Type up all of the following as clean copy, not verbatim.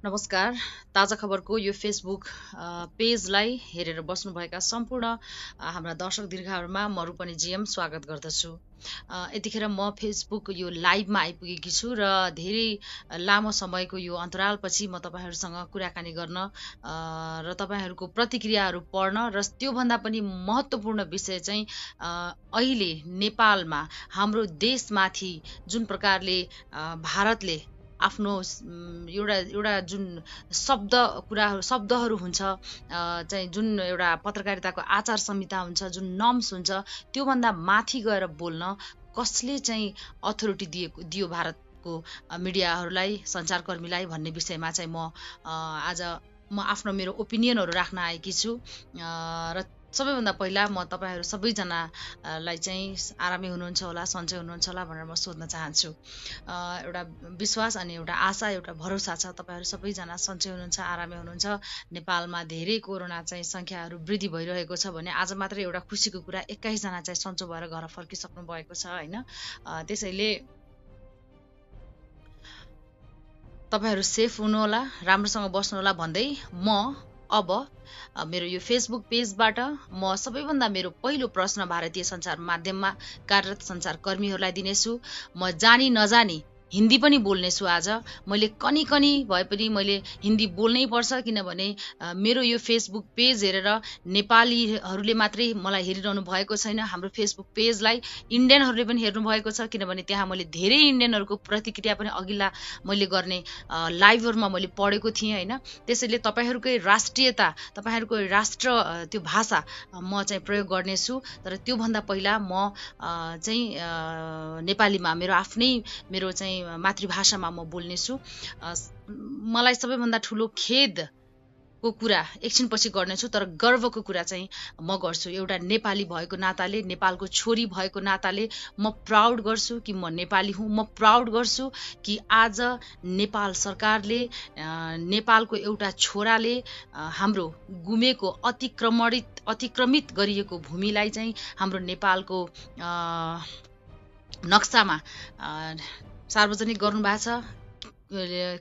नमस्कार। ताजा खबरको यो फेसबुक पेजलाई हेरेर बस्नुभएका सम्पूर्ण हाम्रा दर्शक दीर्घहरूमा म रूपनी जीएम स्वागत गर्दछु। यतिखेर म फेसबुक यो लाइभमा आइपुगेकी छु र धेरै लामो समयको यो अन्तरालपछि म तपाईँहरूसँग कुराकानी गर्न र तपाईँहरूको प्रतिक्रियाहरू पढ्न र त्योभन्दा पनि महत्त्वपूर्ण विषय चाहिँ अहिले नेपालमा हाम्रो देशमाथि जुन प्रकारले भारतले आफ्नो एउटा एउटा जुन शब्दहरू हुन्छ चाहिँ जुन एउटा पत्रकारिताको आचार संहिता हुन्छ, जुन नर्म्स हुन्छ, त्योभन्दा माथि गएर बोल्न कसले चाहिँ अथोरिटी दियो भारतको मिडियाहरूलाई, सञ्चारकर्मीलाई भन्ने विषयमा चाहिँ म आफ्नो मेरो ओपिनियनहरू राख्न आएकी छु। र सबैभन्दा पहिला म तपाईँहरू सबैजनालाई चाहिँ आरामै हुनुहुन्छ होला, सन्चै हुनुहुन्छ होला भनेर म सोध्न चाहन्छु। एउटा विश्वास अनि एउटा आशा, एउटा भरोसा छ तपाईँहरू सबैजना सन्चै हुनुहुन्छ, आरामै हुनुहुन्छ। नेपालमा धेरै कोरोना चाहिँ सङ्ख्याहरू वृद्धि भइरहेको छ भने आज मात्रै एउटा खुसीको कुरा 21 जना चाहिँ सन्चो भएर घर फर्किसक्नु भएको छ होइन। त्यसैले तपाईँहरू सेफ हुनुहोला, राम्रोसँग बस्नुहोला भन्दै म अब मेरो यो फेसबुक पेजबाट म सबैभन्दा मेरो पहिलो प्रश्न भारतीय सञ्चार माध्यममा कार्यरत सञ्चारकर्मीहरूलाई दिनेछु। म जानी नजानी हिन्दी पनि बोल्नेछु। आज मैले कनी भए पनि मैले हिन्दी बोल्नै पर्छ, किनभने मेरो यो फेसबुक पेज हेरेर नेपालीहरूले मात्रै मलाई हेरिरहनु भएको छैन। हाम्रो फेसबुक पेजलाई इन्डियनहरूले पनि हेर्नु भएको छ, किनभने त्यहाँ मैले धेरै इन्डियनहरूको प्रतिक्रिया पनि अघिल्ला मैले गर्ने लाइभहरूमा मैले पढेको थिएँ होइन। त्यसैले तपाईँहरूकै राष्ट्रियता, तपाईँहरूको राष्ट्र त्यो भाषा म चाहिँ प्रयोग गर्नेछु। तर त्योभन्दा पहिला म चाहिँ नेपालीमा मेरो चाहिँ मातृभाषामा म बोल्नेछु। मलाई सबैभन्दा ठुलो खेदको कुरा एकछिनपछि गर्नेछु, तर गर्वको कुरा चाहिँ म गर्छु। एउटा नेपाली भएको नाताले, नेपालको छोरी भएको नाताले म प्राउड गर्छु कि म नेपाली हुँ। म प्राउड गर्छु कि आज नेपाल सरकारले नेपालको एउटा छोराले हाम्रो गुमेको अतिक्रमित गरिएको भूमिलाई चाहिँ हाम्रो नेपालको नक्सामा सार्वजनिक गर्नुभएको छ,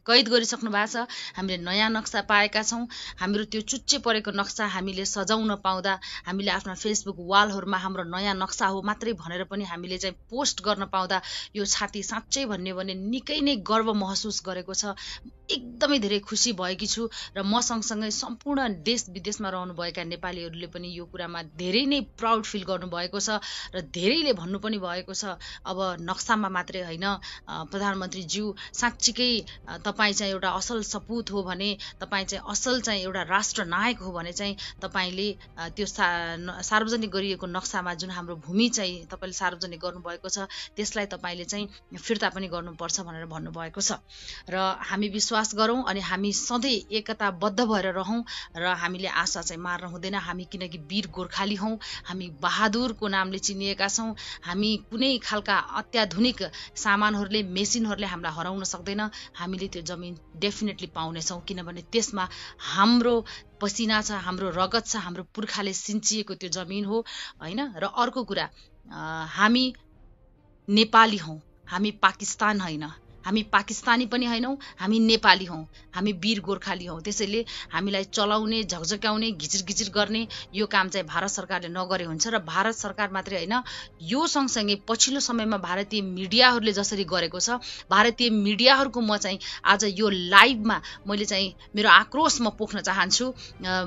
कैद गरिसक्नु भएको छ। हामीले नयाँ नक्सा पाएका छौँ। हाम्रो त्यो चुच्चे परेको नक्सा हामीले सजाउन पाउँदा, हामीले आफ्ना फेसबुक वालहरूमा हाम्रो नयाँ नक्सा हो मात्रै भनेर पनि हामीले चाहिँ पोस्ट गर्न पाउँदा यो छाती साँच्चै भन्यो भने निकै नै गर्व महसुस गरेको छ। एकदमै धेरै खुसी भएकी छु र म सँगसँगै सम्पूर्ण देश विदेशमा रहनुभएका नेपालीहरूले पनि यो कुरामा धेरै नै प्राउड फिल गर्नुभएको छ र धेरैले भन्नु पनि भएको छ अब नक्सामा मात्रै होइन, प्रधानमन्त्रीज्यू साँच्चीकै तपाईँ चाहिँ एउटा असल सपुत हो भने, तपाईँ चाहिँ असल चाहिँ एउटा राष्ट्रनायक हो भने चाहिँ तपाईँले त्यो सार्वजनिक गरिएको नक्सामा जुन हाम्रो भूमि चाहिँ तपाईँले सार्वजनिक गर्नुभएको छ त्यसलाई तपाईँले चाहिँ फिर्ता पनि गर्नुपर्छ भनेर भन्नुभएको छ। र हामी विश्वास गरौँ अनि हामी सधैँ एकताबद्ध भएर रहौँ र हामीले आशा चाहिँ मार्न हुँदैन। हामी किनकि वीर गोर्खाली हौँ, हामी बहादुरको नामले चिनिएका छौँ। हामी कुनै खालका अत्याधुनिक सामानहरूले, मेसिनहरूले हामीलाई हराउन सक्दैन। हामीले त्यो जमिन डेफिनेटली पाउनेछौँ, किनभने त्यसमा हाम्रो पसिना छ, हाम्रो रगत छ, हाम्रो पुर्खाले सिन्चिएको त्यो जमिन हो होइन। र अर्को कुरा, हामी नेपाली हौँ, हामी पाकिस्तान होइन, हामी पाकिस्तानी पनि होइनौँ, हामी नेपाली हौँ, हामी वीर गोर्खाली हौँ। त्यसैले हामीलाई चलाउने, झकझक्याउने, घिचिर गर्ने यो काम चाहिँ भारत सरकारले नगरे हुन्छ। र भारत सरकार मात्रै होइन, यो सँगसँगै पछिल्लो समयमा भारतीय मिडियाहरूले जसरी गरेको छ, भारतीय मिडियाहरूको म चाहिँ आज यो लाइभमा मैले चाहिँ मेरो आक्रोश म पोख्न चाहन्छु।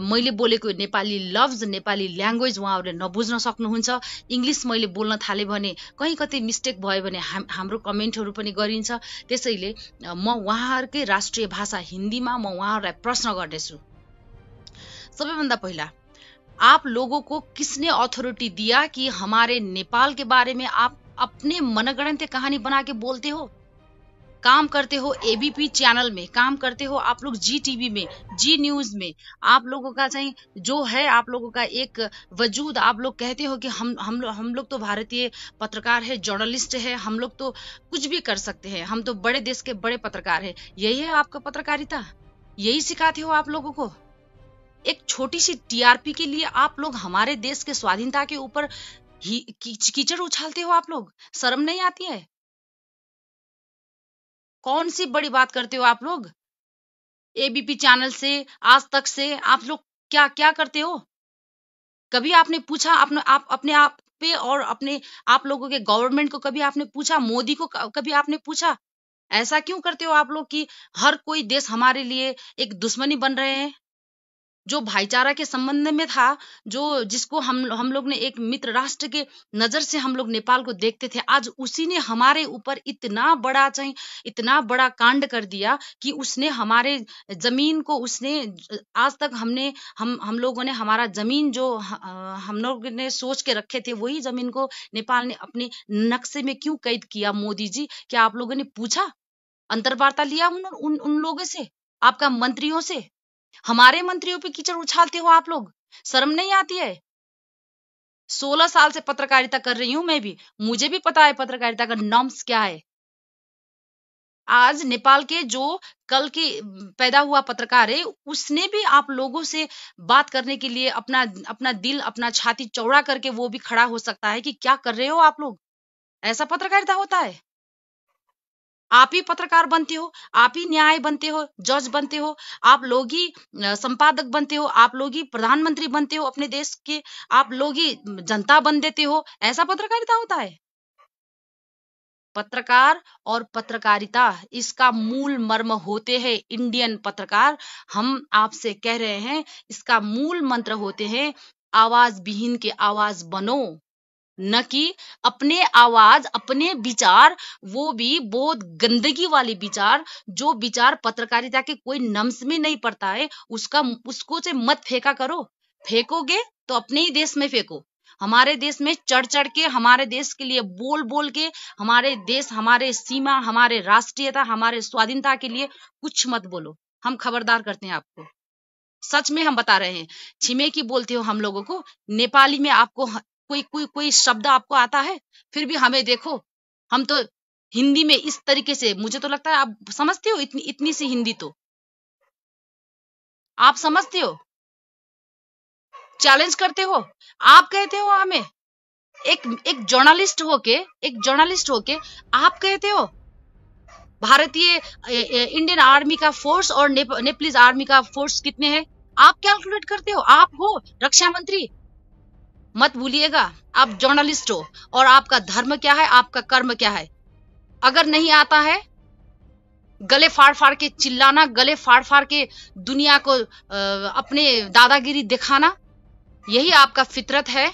मैले बोलेको नेपाली लफ्ज, नेपाली ल्याङ्ग्वेज उहाँहरूले नबुझ्न सक्नुहुन्छ। इङ्ग्लिस मैले बोल्न थालेँ भने, कहीँ कतै मिस्टेक भयो भने हाम्रो कमेन्टहरू पनि गरिन्छ। त्यसैले म उहाँहरूकै राष्ट्रिय भाषा हिन्दीमा म उहाँहरूलाई प्रश्न गर्नेछु। सबैभन्दा पहिला, आप लोगों को किसने अथॉरिटी दिया कि हमारे नेपाल के बारे में आप अपने मनगढ़ंत कहानी बना के बोलते हो? काम करते हो एबीपी चैनल में, काम करते हो आप लोग जी टीवी में, जी न्यूज में। आप लोगों का चाहिँ जो है, आप लोगों का एक वजूद, आप लोग कहते हो कि हम लोग तो भारतीय पत्रकार है, जर्नलिस्ट है, हम लोग तो कुछ भी कर सकते हैं, हम तो बड़े देश के बड़े पत्रकार है। यही है आपका पत्रकारिता? यही सिखाते हो आप लोगों को? एक छोटी सी टीआरपी के लिए आप लोग हमारे देश के स्वाधीनता के ऊपर कीचड़ उछालते हो? आप लोग शर्म नहीं आती है? कौन सी बड़ी बात करते हो आप लोग? एबीपी चैनल से, आज तक से आप लोग क्या क्या करते हो? कभी आपने पूछा अपने आप पे और अपने आप लोगों के गवर्नमेंट को कभी आपने पूछा? मोदी को कभी आपने पूछा? ऐसा क्यों करते हो आप लोग कि हर कोई देश हमारे लिए एक दुश्मनी बन रहे हैं? जो भाईचारा के संबंध में था, जो जिसको हम लोग ने एक मित्र राष्ट्र के नजर से हम लोग नेपाल को देखते थे, आज उसी ने हमारे ऊपर इतना बड़ा कांड कर दिया कि उसने हमारे जमीन को उसने आज तक हम लोगों ने हमारा जमीन जो हम लोग ने सोच के रखे थे वही जमीन को नेपाल ने अपने नक्शे में क्यों कैद किया? मोदी जी, क्या आप लोगों ने पूछा, अंतर्वार्ता लिया उन लोगों से, आपका मंत्रियों से? हमारे मंत्रियों पे कीचड़ उछालते हो आप लोग, शर्म नहीं आती है? 16 साल से पत्रकारिता कर रही हूं मैं भी, मुझे भी पता है पत्रकारिता का नॉर्म्स क्या है। आज नेपाल के जो कल के पैदा हुआ पत्रकार है, उसने भी आप लोगों से बात करने के लिए अपना दिल, अपना छाती चौड़ा करके वो भी खड़ा हो सकता है कि क्या कर रहे हो आप लोग? ऐसा पत्रकारिता होता है? आप ही पत्रकार बनते हो, आप ही न्याय बनते हो, जज बनते हो, आप लोग ही संपादक बनते हो, आप लोग ही प्रधानमंत्री बनते हो अपने देश के, आप लोग ही जनता बन देते हो। ऐसा पत्रकारिता होता है? पत्रकार और पत्रकारिता, इसका मूल मर्म होते हैं इंडियन पत्रकार। हम आपसे कह रहे हैं, इसका मूल मंत्र होते हैं, आवाज विहीन के आवाज बनो, न कि अपने आवाज, अपने विचार, वो भी बहुत गंदगी वाले विचार, जो विचार पत्रकारिता के कोई नम्स में नहीं पड़ता है, उसको से मत फेंका करो। फेंकोगे तो अपने ही देश में फेंको। हमारे देश में चढ़ चढ़ के, हमारे देश के लिए बोल बोल के, हमारे देश, हमारे सीमा, हमारे राष्ट्रीयता, हमारे स्वाधीनता के लिए कुछ मत बोलो। हम खबरदार करते हैं आपको, सच में हम बता रहे हैं। छिमेकी बोलते हो हम लोगों को, नेपाली में आपको कोई शब्द आपको आता है? फिर भी हमें देखो, हम तो हिंदी में इस तरीके से, मुझे तो लगता है आप समझते हो, इतनी सी हिंदी तो आप समझते हो। चैलेंज करते हो, आप कहते हो हमें, एक जर्नलिस्ट होके आप कहते हो भारतीय इंडियन आर्मी का फोर्स और नेपालीज आर्मी का फोर्स कितने हैं? आप कैलकुलेट करते हो, आप हो रक्षा मंत्री। मत भूलिएगा, आप जर्नलिस्ट हो, और आपका धर्म क्या है, आपका कर्म क्या है। अगर नहीं आता है, गले फाड़ फाड़ के चिल्लाना, गले फाड़ फाड़ के दुनिया को अपने दादागिरी दिखाना, यही आपका फितरत है,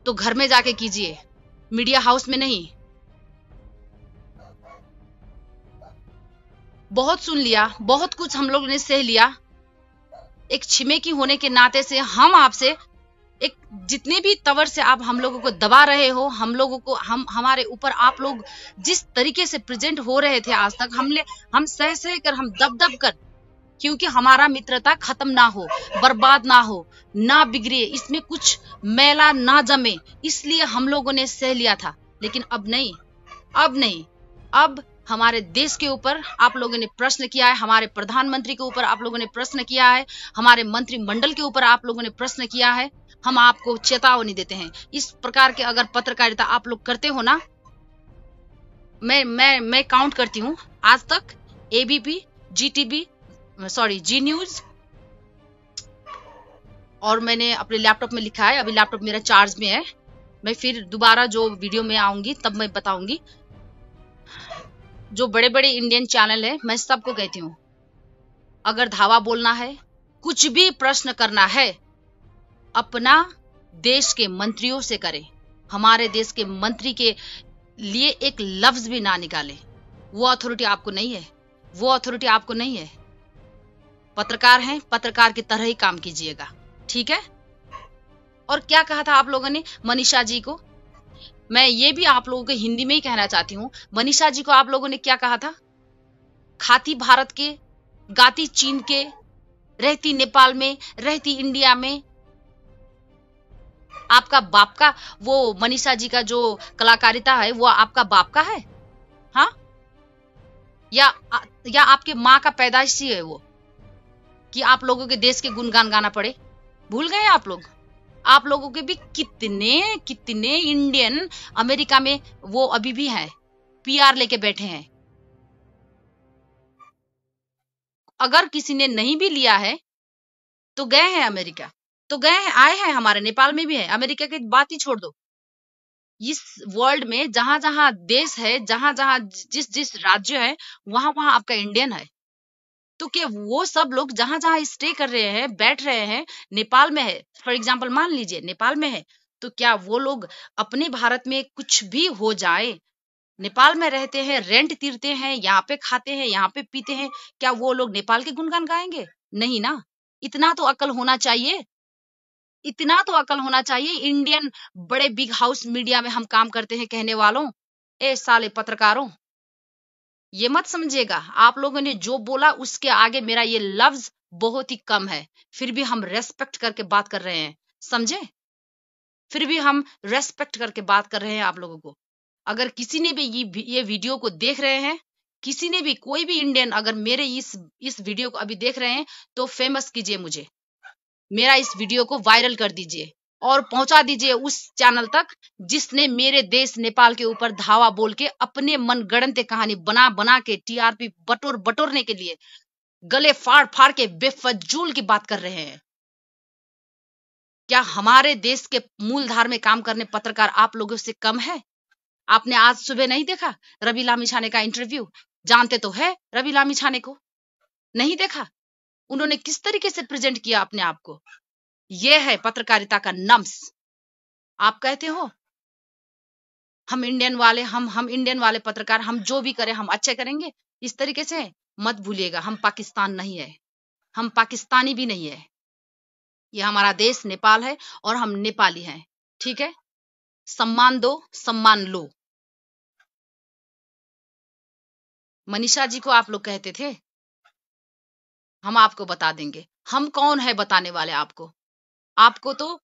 तो घर में जाके कीजिए, मीडिया हाउस में नहीं। बहुत सुन लिया, बहुत कुछ हम लोग ने सह लिया। एक छिमेकी होने के नाते से हम आपसे, एक जितने भी तवर से आप हम लोगों को दबा रहे हो, हम लोगों को, हमारे ऊपर आप लोग जिस तरीके से प्रेजेंट हो रहे थे आज तक, हम सह सह कर, हम दब दब कर, क्योंकि हमारा मित्रता खत्म ना हो, बर्बाद ना हो, ना बिगड़े, इसमें कुछ मैला ना जमे, इसलिए हम लोगों ने सह लिया था। लेकिन अब नहीं, अब हमारे देश के ऊपर आप लोगों ने प्रश्न किया है, हमारे प्रधानमंत्री के ऊपर आप लोगों ने प्रश्न किया है, हमारे मंत्रिमंडल के ऊपर आप लोगों ने प्रश्न किया है। हम आपको चेतावनी देते हैं, इस प्रकार के अगर पत्रकारिता आप लोग करते हो ना, मैं काउंट करती हूँ आज तक, एबीपी, जी न्यूज, और मैंने अपने लैपटॉप में लिखा है, अभी लैपटॉप मेरा चार्ज में है, मैं फिर दोबारा जो वीडियो में आऊंगी तब मैं बताऊंगी। जो बड़े बड़े इंडियन चैनल है, मैं सबको कहती हूँ, अगर धावा बोलना है, कुछ भी प्रश्न करना है, अपना देश के मंत्रियों से करें। हमारे देश के मंत्री के लिए एक लफ्ज भी ना निकाले, वो अथॉरिटी आपको नहीं है, पत्रकार हैं, पत्रकार की तरह ही काम कीजिएगा, ठीक है? और क्या कहा था आप लोगों ने मनीषा जी को? मैं ये भी आप लोगों को हिंदी में ही कहना चाहती हूँ। मनीषा जी को आप लोगों ने क्या कहा था? खाती भारत के, गाती चीन के, रहती नेपाल में, रहती इंडिया में। आपका बाप का, वो मनीषा जी का जो कलाकारिता है, वो आपका बाप का है? हाँ, या आपके माँ का पैदाइशी है वो, कि आप लोगों के देश के गुणगान गाना पड़े? भूल गए आप लोग? आप लोगों के भी कितने इंडियन अमेरिका में वो अभी भी हैं, पीआर लेके बैठे हैं। अगर किसी ने नहीं भी लिया है तो गए हैं अमेरिका, तो गए हैं, आए हैं, हमारे नेपाल में भी है। अमेरिका की बात ही छोड़ दो, इस वर्ल्ड में जहां जहां देश है, जहां जहां जिस जिस राज्य है, वहां वहां आपका इंडियन है। तो क्या वो सब लोग जहां जहां स्टे कर रहे हैं, बैठ रहे हैं, नेपाल में है, फॉर एग्जाम्पल मान लीजिए नेपाल में है, तो क्या वो लोग अपने भारत में कुछ भी हो जाए, नेपाल में रहते हैं, रेंट तीरते हैं, यहाँ पे खाते हैं, यहाँ पे पीते हैं, क्या वो लोग नेपाल के गुणगान गाएंगे? नहीं ना। इतना तो अकल होना चाहिए, इतना तो अकल होना चाहिए। इंडियन बड़े बिग हाउस मीडिया में हम काम करते हैं कहने वालों, ए साले पत्रकारों, ये मत समझिएगा आप लोगों ने जो बोला उसके आगे मेरा ये लफ्ज बहुत ही कम है, फिर भी हम रेस्पेक्ट करके बात कर रहे हैं, समझे? फिर भी हम रेस्पेक्ट करके बात कर रहे हैं आप लोगों को। अगर किसी ने भी ये वीडियो को देख रहे हैं, किसी ने भी, कोई भी इंडियन अगर मेरे इस वीडियो को अभी देख रहे हैं, तो फेमस कीजिए मुझे, मेरा इस वीडियो को वायरल कर दीजिए और पहुंचा दीजिए उस चैनल तक जिसने मेरे देश नेपाल के ऊपर धावा बोल के अपने मनगढ़ंत कहानी बना बना के टीआरपी बटोरने के लिए गले फाड़ फाड़ के बेफजूल की बात कर रहे हैं। क्या हमारे देश के मूलधार में काम करने पत्रकार आप लोगों से कम है? आपने आज सुबह नहीं देखा रवि लामिछाने का इंटरव्यू? जानते तो है रवि लामिछाने को, नहीं देखा? उन्होंने किस तरीके से प्रेजेंट किया अपने आप को। यह है पत्रकारिता का नम्स। आप कहते हो हम इंडियन वाले, हम इंडियन वाले पत्रकार, हम जो भी करें हम अच्छे करेंगे, इस तरीके से मत भूलिएगा हम पाकिस्तान नहीं है, हम पाकिस्तानी भी नहीं है। यह हमारा देश नेपाल है और हम नेपाली हैं, ठीक है? सम्मान दो, सम्मान लो। मनीषा जी को आप लोग कहते थे, हम आपको बता देंगे। हम कौन है बताने वाले आपको? आपको तो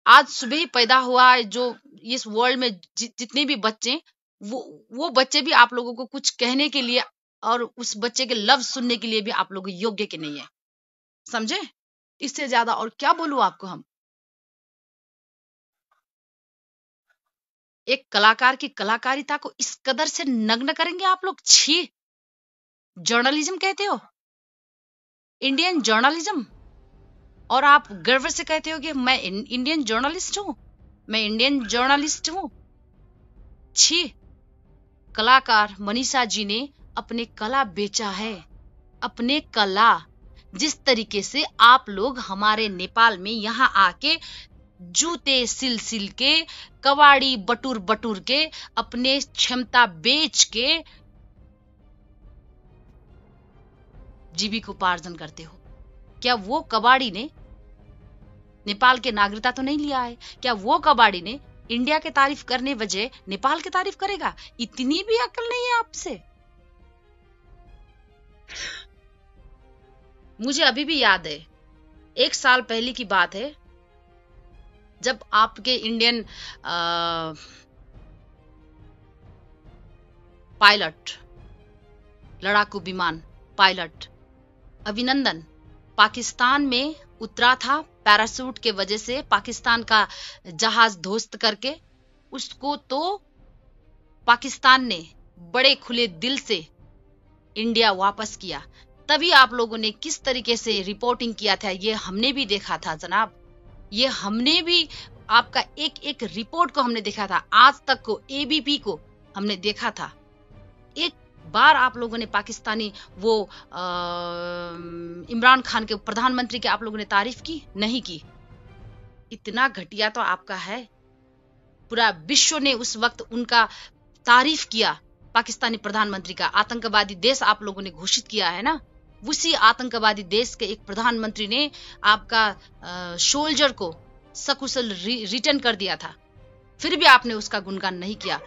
आज सुबह ही पैदा हुआ है जो इस वर्ल्ड में जितने भी बच्चे, वो बच्चे भी आप लोगों को कुछ कहने के लिए और उस बच्चे के लफ्ज सुनने के लिए भी आप लोग योग्य के नहीं है, समझे? इससे ज्यादा और क्या बोलूं आपको हम? एक कलाकार की कलाकारिता को इस कदर से नग्न करेंगे आप लोग? छी! जर्नलिज्म कहते हो, इंडियन जर्नलिज्म, और आप गर्व से कहते हो कि मैं इंडियन जर्नलिस्ट हूं, मैं इंडियन जर्नलिस्ट हूं। छी! कलाकार मनीषा जी ने अपने कला बेचा है, अपने कला। जिस तरीके से आप लोग हमारे नेपाल में यहाँ आके जूते सिल सिल के, कवाड़ी बटूर बटूर के, अपने क्षमता बेच के जीविकोपार्जन करते हो। क्या वो कबाड़ी ने नेपाल के नागरिकता तो नहीं लिया है? क्या वो कबाड़ी ने इंडिया के तारीफ करने वजह नेपाल की तारीफ करेगा? इतनी भी अकल नहीं है आपसे। मुझे अभी भी याद है, 1 साल पहले की बात है, जब आपके इंडियन पायलट, लड़ाकू विमान पायलट अभिनंदन पाकिस्तान में उतरा था, पैराशूट के वजह से पाकिस्तान का जहाज ध्वस्त करके, उसको तो पाकिस्तान ने बड़े खुले दिल से इंडिया वापस किया। तभी आप लोगों ने किस तरीके से रिपोर्टिंग किया था ये हमने भी देखा था जनाब, ये हमने भी आपका एक एक रिपोर्ट को हमने देखा था, आज तक को एबीपी को हमने देखा था। एक बार आप लोगों ने पाकिस्तानी वो इमरान खान के प्रधानमंत्री के आप लोगों ने तारीफ की? नहीं की। इतना घटिया तो आपका है, पूरा विश्व ने उस वक्त उनका तारीफ किया, पाकिस्तानी प्रधानमंत्री का। आतंकवादी देश आप लोगों ने घोषित किया है ना, उसी आतंकवादी देश के एक प्रधानमंत्री ने आपका सोल्जर को सकुशल रिटर्न कर दिया था, फिर भी आपने उसका गुणगान नहीं किया।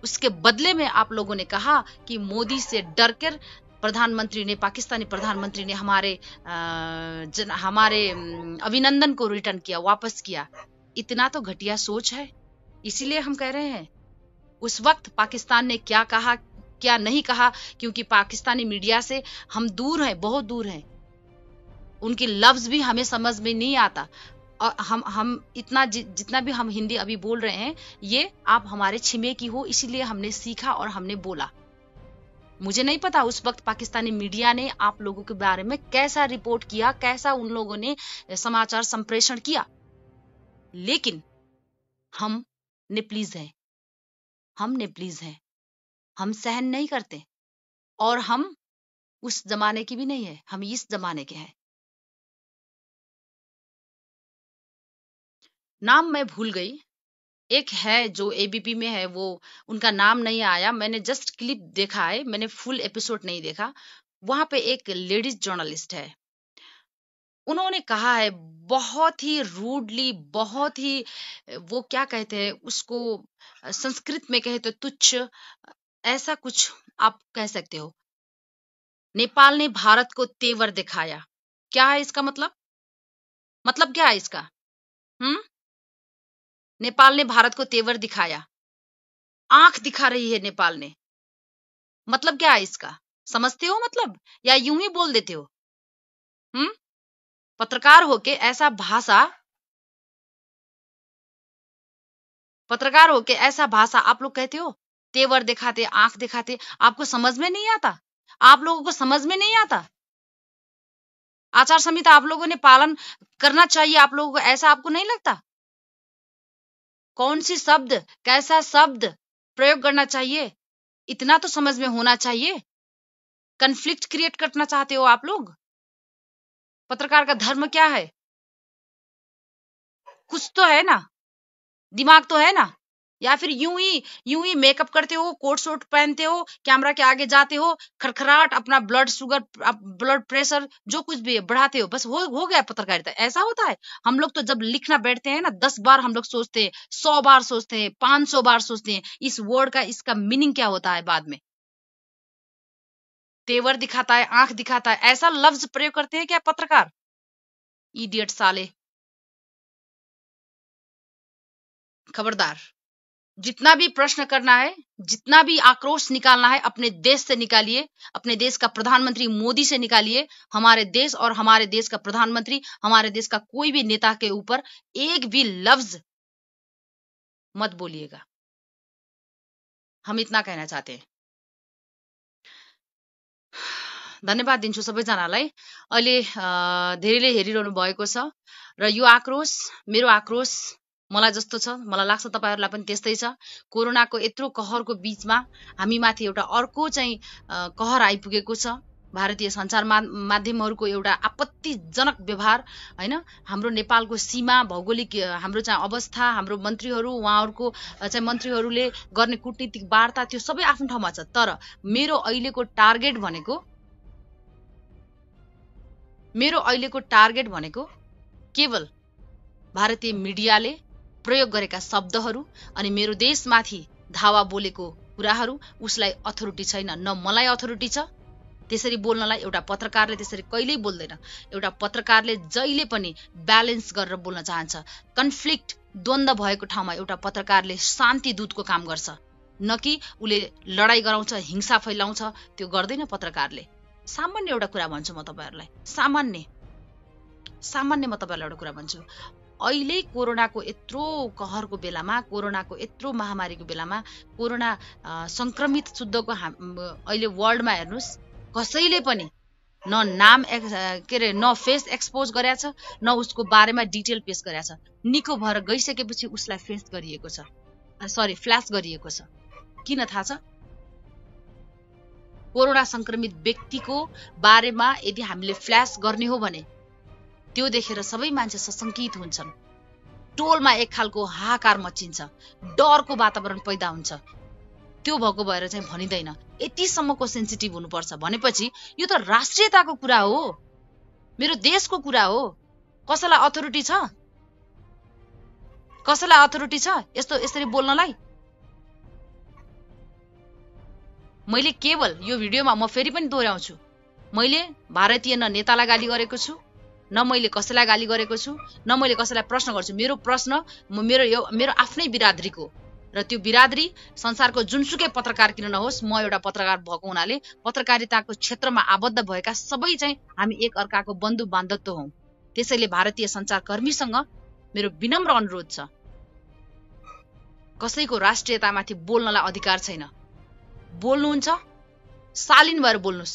उसके बदले में आप लोगों ने कहा कि मोदी से डरकर प्रधानमंत्री ने, पाकिस्तानी प्रधानमंत्री ने हमारे अभिनंदन को रिटर्न किया, वापस किया। इतना तो घटिया सोच है। इसीलिए हम कह रहे हैं उस वक्त पाकिस्तान ने क्या कहा क्या नहीं कहा, क्योंकि पाकिस्तानी मीडिया से हम दूर हैं, बहुत दूर हैं, उनके लफ्ज भी हमें समझ में नहीं आता। और हम इतना जितना भी हम हिंदी अभी बोल रहे हैं, ये आप हमारे छिमे की हो, इसीलिए हमने सीखा और हमने बोला। मुझे नहीं पता उस वक्त पाकिस्तानी मीडिया ने आप लोगों के बारे में कैसा रिपोर्ट किया, कैसा उन लोगों ने समाचार संप्रेषण किया, लेकिन हम नेप्लीज हैं, हम नेप्लीज हैं, हम सहन नहीं करते, और हम उस जमाने की भी नहीं है, हम इस जमाने के हैं। नाम मैं भूल गई, एक है जो एबीपी में है, वो उनका नाम नहीं आया, मैंने जस्ट क्लिप देखा है, मैंने फुल एपिसोड नहीं देखा। वहां पे एक लेडीज जर्नलिस्ट है, उन्होंने कहा है बहुत ही रूडली, बहुत ही वो क्या कहते हैं उसको, संस्कृत में कहे तो तुच्छ, ऐसा कुछ आप कह सकते हो। नेपाल ने भारत को तेवर दिखाया, क्या है इसका मतलब? मतलब क्या है इसका? नेपाल ने भारत को तेवर दिखाया, आंख दिखा रही है नेपाल ने, मतलब क्या है इसका? समझते हो मतलब, या यूं ही बोल देते हो? पत्रकार होके ऐसा भाषा, पत्रकार होके ऐसा भाषा आप लोग कहते हो, तेवर दिखाते, आंख दिखाते, आपको समझ में नहीं आता? आप लोगों को समझ में नहीं आता? आचार संहिता आप लोगों ने पालन करना चाहिए आप लोगों को, ऐसा आपको नहीं लगता? कौन सी शब्द, कैसा शब्द प्रयोग करना चाहिए, इतना तो समझ में होना चाहिए। कन्फ्लिक्ट क्रिएट करना चाहते हो आप लोग? पत्रकार का धर्म क्या है? कुछ तो है ना, दिमाग तो है ना? या फिर यूं ही मेकअप करते हो, कोट शोट पहनते हो, कैमरा के आगे जाते हो, खड़खड़ाहट, अपना ब्लड शुगर, ब्लड प्रेशर जो कुछ भी है बढ़ाते हो, बस हो गया पत्रकारिता? ऐसा होता है? हम लोग तो जब लिखना बैठते हैं ना, 10 बार हम लोग सोचते हैं, 100 बार सोचते हैं, 500 बार सोचते हैं, इस वर्ड का, इसका मीनिंग क्या होता है बाद में। तेवर दिखाता है, आंख दिखाता है, ऐसा लफ्ज प्रयोग करते हैं क्या पत्रकार? इडियट साले। खबरदार, जितना भी प्रश्न करना है, जितना भी आक्रोश निकालना है, अपने देश से निकालिए, अपने देश का प्रधानमंत्री मोदी से निकालिए। हमारे देश और हमारे देश का प्रधानमंत्री, हमारे देश का कोई भी नेता के ऊपर एक भी लफ्ज मत बोलिएगा, हम इतना कहना चाहते हैं। धन्यवाद दिन्छु सबैजनालाई। अहिले धेरैले हेरिरहनु भएको छ र यो आक्रोश, मेरो आक्रोश मलाई जस्तो छ, मलाई लाग्छ तपाईहरुलाई पनि त्यस्तै छ। कोरोनाको यत्रो कहरको बीचमा हामी माथि एउटा अर्को चाहिँ कहर आइपुगेको छ। भारतीय सञ्चार माध्यमहरुको एउटा आपत्तिजनक व्यवहार, हैन? हाम्रो नेपालको सीमा, भौगोलिक हाम्रो चाहिँ अवस्था, हाम्रो मन्त्रीहरु, उहाँहरुको चाहिँ मन्त्रीहरुले गर्ने कूटनीतिक वार्ता, त्यो सबै आफ्नो ठाउँमा छ। तर मेरो अहिलेको टार्गेट भनेको केवल भारतीय मिडियाले प्रयोग गरेका शब्दहरू अनि मेरो देशमाथि धावा बोलेको कुराहरू, उसलाई अथोरिटी छैन, न मलाई अथोरिटी छ त्यसरी बोल्नलाई। एउटा पत्रकारले त्यसरी कहिल्यै बोल्दैन। एउटा पत्रकारले जहिले पनि ब्यालेन्स गरेर बोल्न चाहन्छ। कन्फ्लिक्ट, द्वन्द्व भएको ठाउँमा एउटा पत्रकारले शान्ति दूतको काम गर्छ, न कि उले लडाई गराउँछ, हिंसा फैलाउँछ, त्यो गर्दैन पत्रकारले। सामान्य एउटा कुरा भन्छु म तपाईहरुलाई, सामान्य म तपाईहरुलाई एउटा कुरा भन्छु। अहिले कोरोनाको यत्रो कहरको बेलामा, कोरोनाको यत्रो महामारीको बेलामा, कोरोना संक्रमित शुद्धको अहिले वर्ल्डमा हेर्नुस्, कसैले पनि न नाम के रे, न फेस एक्सपोज गरेछ, न उसको बारेमा डिटेल पेश गरेछ। निको भएर गइसकेपछि उसलाई फेस गरिएको छ, फ्ल्याश गरिएको छ। किन थाहा छ? कोरोना संक्रमित व्यक्तिको बारेमा यदि हामीले फ्ल्याश गर्ने हो भने त्यो देखेर सबै मान्छे सशंकित हुन्छन्, टोलमा एक खालको हाहाकार मचिन्छ, डरको वातावरण पैदा हुन्छ। त्यो भएको भएर चाहिँ भनिदैन, यतिसम्मको सेन्सिटिभ हुनुपर्छ भनेपछि यो त राष्ट्रियताको कुरा हो, मेरो देशको कुरा हो। कसैलाई अथोरिटी छ? कसैलाई अथोरिटी छ यसरी बोल्नलाई? मैले केवल यो भिडियोमा म फेरि पनि दोहोर्याउँछु, मैले भारतीय न नेतालाई गाली गरेको छु, न मैले कसैलाई गाली गरेको छु, न मैले कसैलाई प्रश्न गर्छु। मेरो प्रश्न मेरो आफ्नै बिरादरीको, र त्यो बिरादरी संसारको जुनसुकै पत्रकार किन नहोस्, म एउटा पत्रकार भएको हुनाले पत्रकारिताको क्षेत्रमा आबद्ध भएका सबै चाहिँ हामी एक अर्काको बन्धु बान्धवत्व हौं। त्यसैले भारतीय सञ्चारकर्मीसँग मेरो विनम्र अनुरोध छ, कसैको राष्ट्रियतामाथि बोल्नलाई अधिकार छैन। बोल्नुहुन्छ शालीन भएर बोल्नुस्।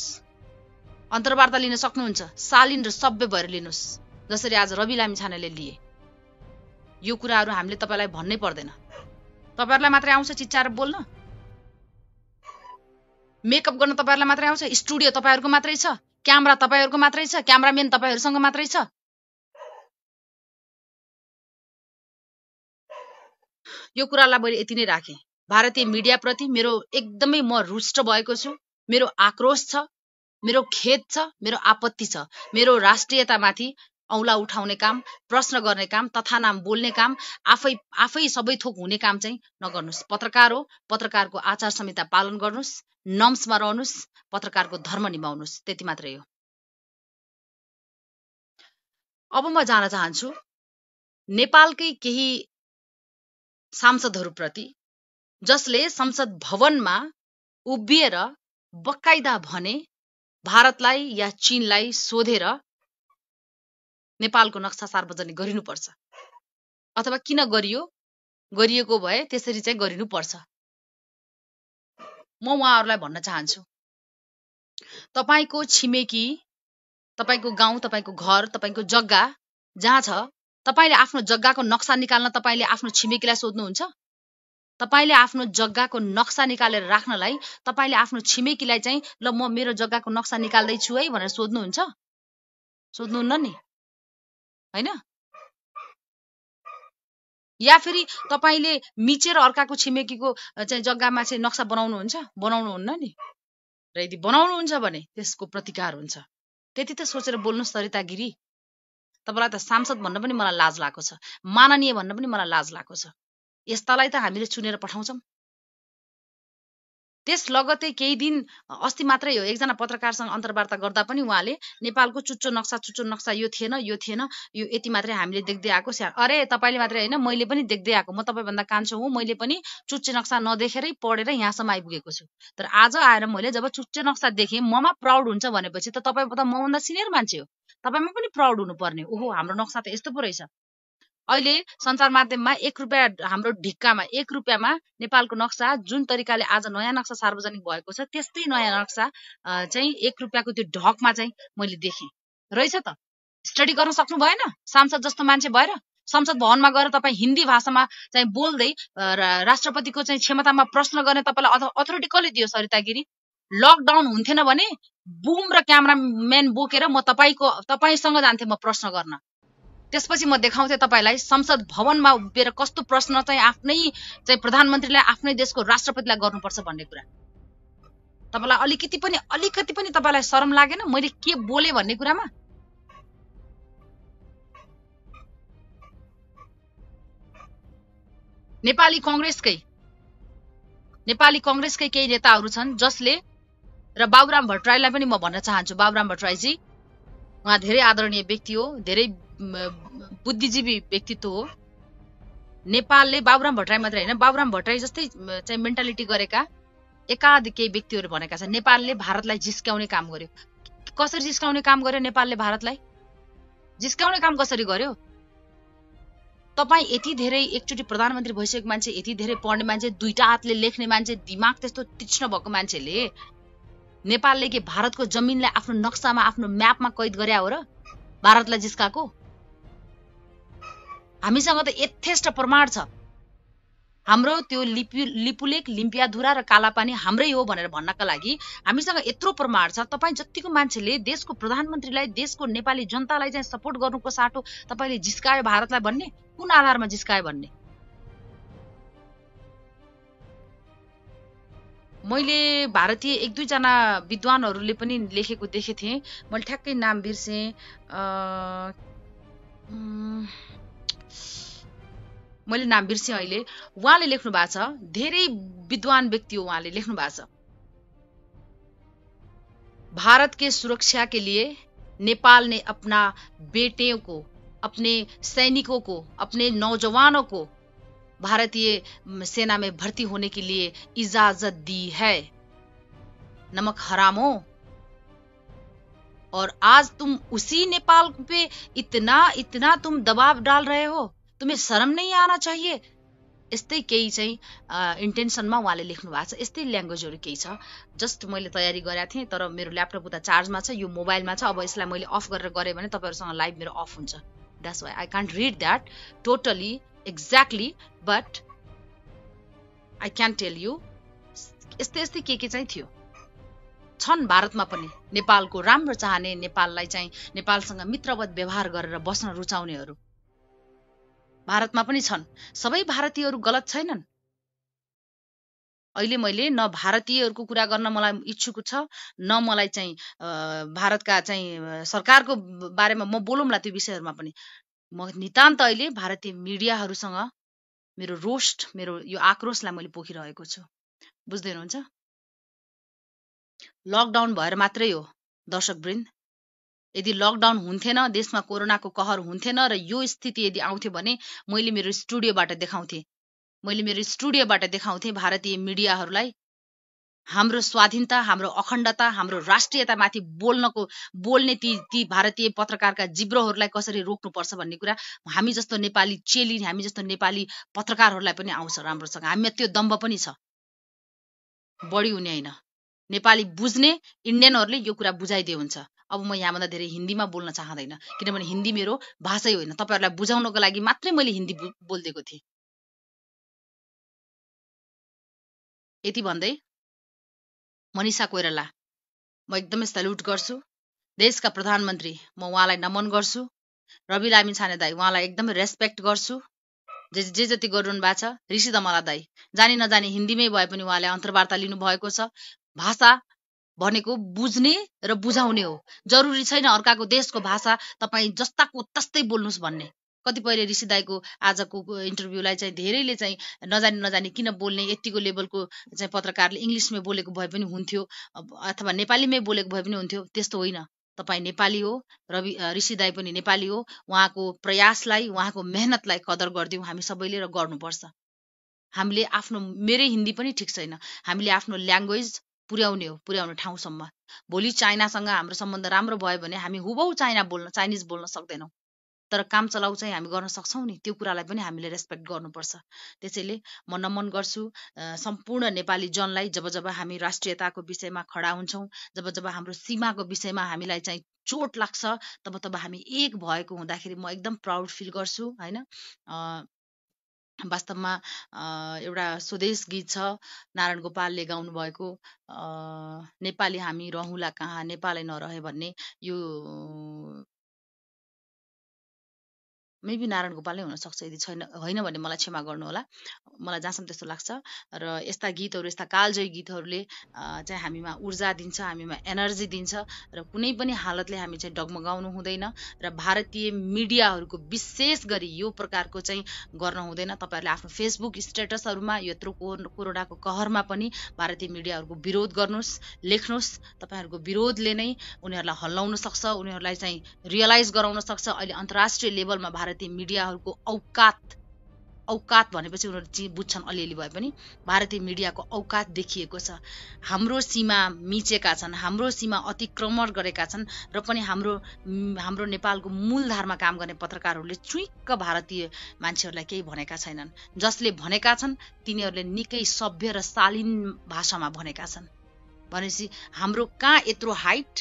अन्तर्वार्ता लिन सक्नुहुन्छ, शालीन र सभ्य भएर लिनुस्, जसरी आज रवि लामिछानेले लिए। यो कुराहरू हामीले तपाईलाई भन्नै पर्दैन। तपाईहरुलाई मात्रै आउँछ चिच्चाएर बोल्न? मेकअप गर्न तपाईहरुलाई मात्रै आउँछ? स्टुडियो तपाईहरुको मात्रै छ? क्यामेरा तपाईहरुको मात्रै छ? क्यामेराम्यान तपाईहरुसँग मात्रै छ? यो कुरालाई मैले यति नै राखेँ। भारतीय मिडियाप्रति मेरो एकदमै म रुष्ट भएको छु। मेरो आक्रोश छ, मेरो खेद छ, मेरो आपत्ति छ। मेरो राष्ट्रियतामाथि औला उठाउने काम, प्रश्न गर्ने काम, तथानाम बोल्ने काम, आफै सबै थोक हुने काम चाहिँ नगर्नुस्। पत्रकार हो, पत्रकारको आचार संहिता पालन गर्नुस्, नम्समा रहनुस्, पत्रकारको धर्म निभाउनुस्, त्यति मात्रै हो। अब म जान चाहन्छु नेपालकै केही सांसदहरूप्रति, जसले संसद भवनमा उभिएर बकाइदा भने भारतलाई या चीनलाई सोधेर नेपालको नक्सा सार्वजनिक गरिनुपर्छ, अथवा किन गरिएको भए त्यसरी चाहिँ गरिनुपर्छ। म उहाँहरूलाई भन्न चाहन्छु, तपाईको छिमेकी, तपाईको गाउँ, तपाईको घर, तपाईको जग्गा जहाँ छ, तपाईले आफ्नो जग्गाको नक्सा निकाल्न तपाईले आफ्नो छिमेकीलाई सोध्नुहुन्छ? तपाईले आफ्नो जग्गाको नक्सा निकालेर राख्नलाई तपाईले आफ्नो छिमेकीलाई चाहिँ ल म मेरो जग्गाको नक्सा निकाल्दै छु है भनेर सोध्नुहुन्छ? सोध्नुहुन्न नि, हैन? या फेरि तपाईले मिचेर अर्काको छिमेकीको चाहिँ जग्गामा चाहिँ नक्सा बनाउनुहुन्छ? बनाउनुहुन्न नि। र यदि बनाउनुहुन्छ भने त्यसको प्रतिकार हुन्छ। त्यति त सोचेर बोल्नुस् सरिता गिरी। तपाईलाई त सांसद भन्न पनि मलाई लाज लागेको छ, माननीय भन्न पनि मलाई लाज लागेको छ। यस्तालाई त हामीले चुनेर पठाउँछौं। त्यस लगतै केही दिन अस्ति मात्रै हो एकजना पत्रकारसँग अन्तर्वार्ता गर्दा पनि उहाँले नेपालको चुच्चो नक्सा यो थिएन, यो यति मात्रै हामीले देख्दै आएको। अरे तपाईले मात्रै हैन, मैले पनि देख्दै आएको। म तपाईभन्दा कान्छो हुँ, मैले पनि चुच्चे नक्सा नदेखेरै पढेर यहाँसम्म आइपुगेको छु। तर आज आएर मैले जब चुच्चे नक्सा देखेँ, ममा प्राउड हुन्छ भनेपछि त तपाई त मभन्दा सिनियर मान्छे हो, तपाईमा पनि प्राउड हुनुपर्ने। ओहो, हाम्रो नक्सा त यस्तो पो रहेछ। अहिले सञ्चार माध्यममा 1 रुपैयाँ हाम्रो ढिक्कामा 1 रुपैयाँमा नेपालको नक्सा जुन तरिकाले आज नयाँ नक्सा सार्वजनिक भएको छ, त्यस्तै नयाँ नक्सा चाहिँ 1 रुपैयाँको त्यो ढकमा चाहिँ मैले देखेँ। रहेछ त। स्टडी गर्न सक्नु भएन? सांसद जस्तो मान्छे भएर संसद भवनमा गएर तपाईँ हिन्दी भाषामा चाहिँ बोल्दै राष्ट्रपतिको चाहिँ क्षमतामा प्रश्न गर्ने तपाईलाई अथोरिटी कसले दियो सरिता गिरी? लकडाउन हुन्थेन भने बुम र क्यामेराम्यान बोकेर म तपाईसँग जान्थे म प्रश्न गर्न। त्यसपछि म देखाउँथे तपाईलाई संसद भवनमा उभिएर कस्तो प्रश्न चाहिँ आफ्नै चाहिँ प्रधानमन्त्रीलाई, आफ्नै देशको राष्ट्रपतिलाई गर्नुपर्छ भन्ने कुरा। तपाईलाई अलिकति पनि तपाईलाई शरम लागेन मैले के बोले भन्ने कुरामा? नेपाली कांग्रेसकै केही नेताहरू छन् जसले, र बाबुराम भट्टराईलाई पनि म भन्न चाहन्छु, बाबुराम भट्टराईजी उहाँ धेरै आदरणीय व्यक्ति हो, धेरै बुद्धिजीवी व्यक्तित्व हो। नेपालले बाबुराम भट्टराई मात्रै हैन, बाबुराम भट्टराई जस्तै चाहिँ मेन्टालिटी गरेका एकाधिक केही व्यक्तिहरू भनेका छन्। नेपालले भारतलाई जिस्काउने काम गर्यो। कसरी जिस्काउने काम गर्यो? नेपालले भारतलाई जिस्काउने काम कसरी गर्यो? तपाई यति धेरै एकचोटी प्रधानमन्त्री भइसकेको मान्छे, यति धेरै पढ्ने मान्छे, दुईटा हातले लेख्ने मान्छे, दिमाग त्यस्तो तीक्ष्ण भएको मान्छेले नेपालले के भारतको जमिनलाई आफ्नो नक्सामा, आफ्नो म्यापमा कैद गरे हो र भारतलाई जिस्काको? हामीसँग त यथेष्ट प्रमाण छ। हाम्रो त्यो लिपुलेक, लिम्पियाधुरा र कालापानी हाम्रै हो भनेर भन्नका लागि हामीसँग यत्रो प्रमाण छ। तपाई जतिको मान्छेले देशको प्रधानमन्त्रीलाई, देशको नेपाली जनतालाई चाहिँ सपोर्ट गर्नुको साटो तपाईले जिस्कायो भारतलाई भन्ने, कुन आधारमा जिस्कायो भन्ने? मैले भारतीय 1-2 जना विद्वानहरूले पनि लेखेको देखे थिएँ, मैले ठ्याक्कै नाम बिर्सेँ। मैले नाम बिर्सेँ अहिले। उहाँले लेख्नु भएको छ, धेरै विद्वान व्यक्ति हो, उहाँले लेख्नु भएको छ, भारत के सुरक्षा के लिए नेपाल ने अपना बेटियों को, अपने सैनिकों को, अपने नौजवानों को भारतीय सेना में भर्ती होने के लिए इजाजत दी है। नमक हरामों, और आज तुम उसी नेपाल पे इतना तुम दबाव डाल रहे हो। तुम्हें शर्म नहीं आना चाहिए? यस्तै केही चाहिँ इन्टेन्सनमा उहाँले लेख्नु भएको छ। यस्तै ल्याङ्ग्वेजहरू केही छ। जस्ट मैले तयारी गरेको थिएँ तर मेरो ल्यापटप उता चार्जमा छ, यो मोबाइलमा छ। अब यसलाई मैले अफ गरेर गरेँ भने तपाईँहरूसँग लाइभ मेरो अफ हुन्छ। That's why I can't read that totally exactly, but I can tell you यस्तै यस्तै के चाहिँ थियो। छन् भारतमा पनि नेपालको राम्रो चाहने, नेपाललाई चाहिँ नेपालसँग मित्रवत व्यवहार गरेर बस्न रुचाउनेहरू भारतमा पनि छन्। सबै भारतीयहरू गलत छैनन्। अहिले मैले न भारतीयहरूको कुरा गर्न मलाई इच्छुक छ, न मलाई चाहिँ भारतका चाहिँ सरकारको बारेमा म बोलौँला त्यो विषयहरूमा पनि। म नितान्त अहिले भारतीय मिडियाहरूसँग मेरो रोस्ट, मेरो यो आक्रोशलाई मैले पोखिरहेको छु। बुझ्दै हुनुहुन्छ? लकडाउन भएर मात्रै हो दर्शकवृन्द। यदि लकडाउन हुन्थेन, देशमा कोरोनाको कहर हुन्थेन र यो स्थिति यदि आउँथ्यो भने मैले मेरो स्टुडियोबाट देखाउँथे भारतीय मिडियाहरूलाई हाम्रो स्वाधीनता, हाम्रो अखण्डता, हाम्रो राष्ट्रियतामाथि बोल्ने ती भारतीय पत्रकारका जिब्रोहरूलाई कसरी रोक्नुपर्छ भन्ने कुरा हामी जस्तो नेपाली चेली, हामी जस्तो नेपाली पत्रकारहरूलाई पनि आउँछ राम्रोसँग। हामीमा त्यो दम्भ पनि छ, बढी हुने होइन। नेपाली बुझ्ने इन्डियनहरूले यो कुरा बुझाइदिए हुन्छ। अब म यहाँभन्दा धेरै हिन्दीमा बोल्न चाहँदैन, किनभने हिन्दी मेरो भाषै होइन। तपाईँहरूलाई बुझाउनको लागि मात्रै मैले हिन्दी बोलिदिएको थिएँ। यति भन्दै मनिषा कोइराला म एकदमै सल्युट गर्छु। देशका प्रधानमन्त्री म उहाँलाई नमन गर्छु। रवि लामिछाने दाई उहाँलाई एकदमै रेस्पेक्ट गर्छु। जे जति गरिरहनु भएको छ। ऋषि दमला दाई जानी नजानी हिन्दीमै भए पनि उहाँले अन्तर्वार्ता लिनुभएको छ। भाषा भनेको बुझ्ने र बुझाउने हो। जरुरी छैन अर्काको देशको भाषा तपाईँ जस्ताको तस्तै बोल्नुस् भन्ने। कतिपयले ऋषि दाईको आजको इन्टरभ्यूलाई चाहिँ धेरैले चाहिँ नजानी किन बोल्ने, यतिको लेभलको चाहिँ पत्रकारले इङ्ग्लिसमै बोलेको भए पनि हुन्थ्यो अथवा नेपालीमै बोलेको भए पनि हुन्थ्यो। त्यस्तो होइन। तपाईँ नेपाली हो, ऋषि दाई पनि नेपाली हो। उहाँको प्रयासलाई, उहाँको मेहनतलाई कदर गरिदिउँ हामी सबैले र गर्नुपर्छ। हामीले आफ्नो, मेरै हिन्दी पनि ठिक छैन, हामीले आफ्नो ल्याङ्ग्वेज पुर्याउने ठाउँसम्म। भोलि चाइनासँग हाम्रो सम्बन्ध राम्रो भयो भने हामी हुबहु चाइनिज बोल्न सक्दैनौँ, तर काम चलाउ चाहिँ हामी गर्न सक्छौँ नि। त्यो कुरालाई पनि हामीले रेस्पेक्ट गर्नुपर्छ। त्यसैले म नमन गर्छु सम्पूर्ण नेपाली जनलाई। जब हामी राष्ट्रियताको विषयमा खडा हुन्छौँ, जब हाम्रो सीमाको विषयमा हामीलाई चाहिँ चोट लाग्छ, तब हामी एक भएको हुँदाखेरि म एकदम प्राउड फिल गर्छु हैन। वास्तवमा एउटा स्वदेश गीत छ नारायण गोपालले गाउनु भएको, नेपाली हामी रहँला कहाँ नेपालै नरहे भन्ने। यो मेबी नारायण गोपाल नै हुनसक्छ, यदि छैन होइन भने मलाई क्षमा गर्नु होला। मलाई जहाँसम्म त्यस्तो लाग्छ। र यस्ता गीतहरू, यस्ता कालजयी गीतहरूले चाहिँ हामीमा ऊर्जा दिन्छ, हामीमा एनर्जी दिन्छ र कुनै पनि हालतले हामी चाहिँ डगमगाउनु हुँदैन। र भारतीय मिडियाहरूको विशेष गरी यो प्रकारको चाहिँ गर्न हुँदैन। तपाईँहरूले आफ्नो फेसबुक स्टेटसहरूमा यत्रो कोरोनाको कहरमा पनि भारतीय मिडियाहरूको विरोध गर्नुहोस्, लेख्नुहोस्। तपाईँहरूको विरोधले नै उनीहरूलाई हल्लाउन सक्छ, उनीहरूलाई चाहिँ रियलाइज गराउन सक्छ अहिले अन्तर्राष्ट्रिय लेभलमा भारतीय मिडियाहरूको औकात भनेपछि उनीहरू बुझ्छन् अलिअलि भए पनि। भारतीय मिडियाको औकात देखिएको छ। हाम्रो सीमा मिचेका छन्, हाम्रो सीमा अतिक्रमण गरेका छन् र पनि हाम्रो नेपालको मूलधारमा काम गर्ने पत्रकारहरूले चुइक्क भारतीय मान्छेहरूलाई केही भनेका छैनन्। जसले भनेका छन् तिनीहरूले निकै सभ्य र शालीन भाषामा भनेका छन्। भनेपछि हाम्रो कहाँ यत्रो हाइट,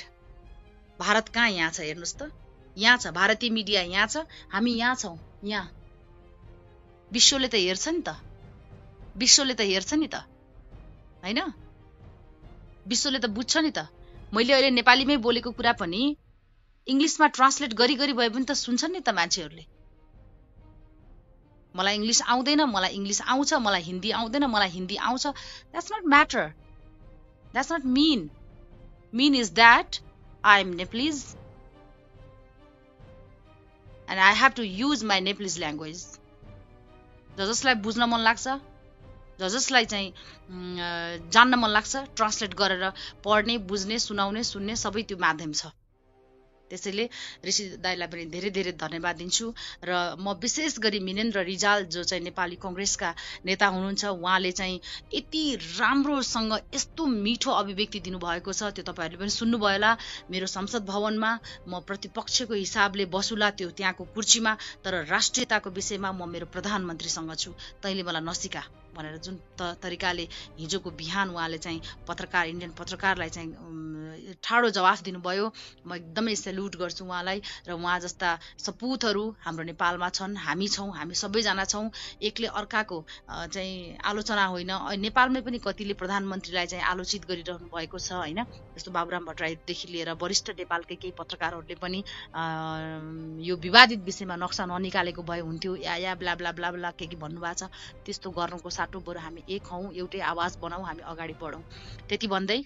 भारत कहाँ यहाँ छ हेर्नुहोस् त। यहाँ छ भारतीय मिडिया, यहाँ छ, हामी यहाँ छौँ। यहाँ विश्वले त हेर्छ नि त, विश्वले त हेर्छ नि त हैन, विश्वले त बुझ्छ नि त। मैले अहिले नेपालीमै बोलेको कुरा पनि इङ्ग्लिसमा ट्रान्सलेट गरी भए पनि त सुन्छन् नि त मान्छेहरूले। मलाई इङ्ग्लिस आउँदैन, मलाई इङ्ग्लिस आउँछ, मलाई हिन्दी आउँदैन, मलाई हिन्दी आउँछ। That's not matter, that's not mean is that I am Nepalese and I have to use my Nepalese language. जसलाई बुझ्न मन लाग्छ, जसलाई चाहिँ जान्न मन लाग्छ, ट्रान्सलेट गरेर पढ्ने, बुझ्ने, सुनाउने, सुन्ने सबै त्यो माध्यम छ। त्यसैले ऋषि दाइलाई पनि धेरै धेरै धन्यवाद दिन्छु र म विशेष गरी मिनेन्द्र रिजाल जो चाहिँ नेपाली कङ्ग्रेसका नेता हुनुहुन्छ उहाँले चाहिँ यति राम्रोसँग यस्तो मिठो अभिव्यक्ति दिनुभएको छ त्यो तपाईँहरूले पनि सुन्नुभयो होला मेरो संसद भवनमा म प्रतिपक्षको हिसाबले बसुला त्यो त्यहाँको कुर्सीमा तर राष्ट्रियताको विषयमा म मेरो प्रधानमन्त्रीसँग छु तैँले मलाई नसिका भनेर जुन तरिकाले हिजोको बिहान उहाँले चाहिँ इन्डियन पत्रकारलाई चाहिँ ठाडो जवाफ दिनुभयो म एकदमै सेल्युट गर्छु उहाँलाई र उहाँ जस्ता सपुतहरू हाम्रो नेपालमा छन् हामी छौँ हामी सबैजना छौँ एकले अर्काको चाहिँ आलोचना होइन नेपालमै पनि कतिले प्रधानमन्त्रीलाई चाहिँ आलोचित गरिरहनु भएको छ होइन जस्तो बाबुराम भट्टराईदेखि लिएर वरिष्ठ नेपालकै केही पत्रकारहरूले पनि यो विवादित विषयमा नक्सा ननिकालेको भए हुन्थ्यो या ब्ला ब्ला ब्ला ब्ला के भन्नुभएको छ त्यस्तो गर्नुको साटो बरु हामी एक हौँ एउटै आवाज बनाऊ हामी अगाडि बढौँ त्यति भन्दै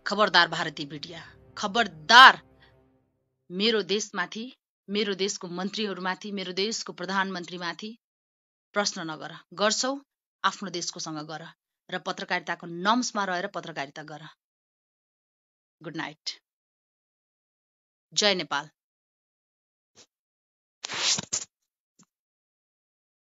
खबरदार भारतीय मिडिया खबरदार मेरो देशमाथि मेरो देशको मन्त्रीहरूमाथि मेरो देशको प्रधानमन्त्रीमाथि प्रश्न नगर गर्छौ आफ्नो देशकोसँग गर र पत्रकारिताको नम्समा रहेर पत्रकारिता गर गुड नाइट जय नेपाल